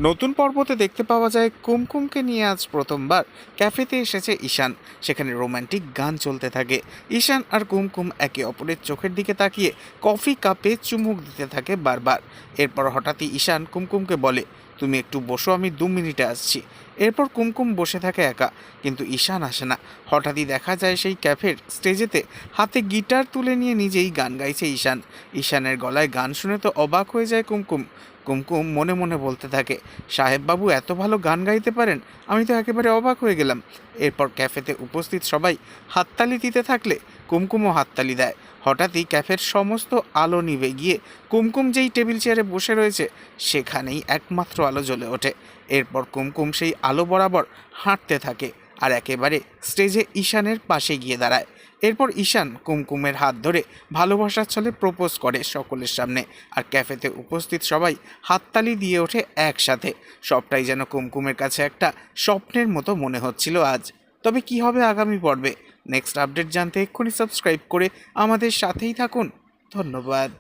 নতুন পর্বতে দেখতে পাওয়া যায় কুমকুমকে নিয়ে আজ প্রথমবার ক্যাফেতে এসেছে ঈশান। সেখানে রোমান্টিক গান চলতে থাকে। ঈশান আর কুমকুম একে অপরের চোখের দিকে তাকিয়ে কফি কাপে চুমুক দিতে থাকে বারবার। এরপর হঠাৎই ঈশান কুমকুমকে বলে, তুমি একটু বসো, আমি 2 মিনিটে আসছি। এরপর কুমকুম বসে থাকে একা, কিন্তু ঈশান আসে না। হঠাৎই দেখা যায় সেই ক্যাফের স্টেজেতে হাতে গিটার তুলে নিয়ে নিজেই গান গাইছে ঈশান। ঈশানের গলায় গান শুনে তো অবাক হয়ে যায় কুমকুম। কুমকুম মনে মনে বলতে থাকে, সাহেববাবু এত ভালো গান গাইতে পারেন, আমি তো একেবারে অবাক হয়ে গেলাম। এরপর ক্যাফেতে উপস্থিত সবাই হাততালি দিতে থাকলে কুমকুমও হাততালি দেয়। হঠাৎই ক্যাফের সমস্ত আলো নিভে গিয়ে কুমকুম যেই টেবিল চেয়ারে বসে রয়েছে সেখানেই একমাত্র আলো জ্বলে ওঠে। এরপর কুমকুম সেই আলো বরাবর হাঁটতে থাকে আর একেবারে স্টেজে ঈশানের পাশে গিয়ে দাঁড়ায়। এরপর ঈশান কুমকুমের হাত ধরে ভালোবাসার ছলে প্রপোজ করে সকলের সামনে। আর ক্যাফেতে উপস্থিত সবাই হাততালি দিয়ে ওঠে একসাথে। সবটাই যেন কুমকুমের কাছে একটা স্বপ্নের মতো মনে হচ্ছিল আজ। তবে কি হবে আগামী পর্বে, নেক্সট আপডেট জানতে এক্ষুনি সাবস্ক্রাইব করে আমাদের সাথেই থাকুন। ধন্যবাদ।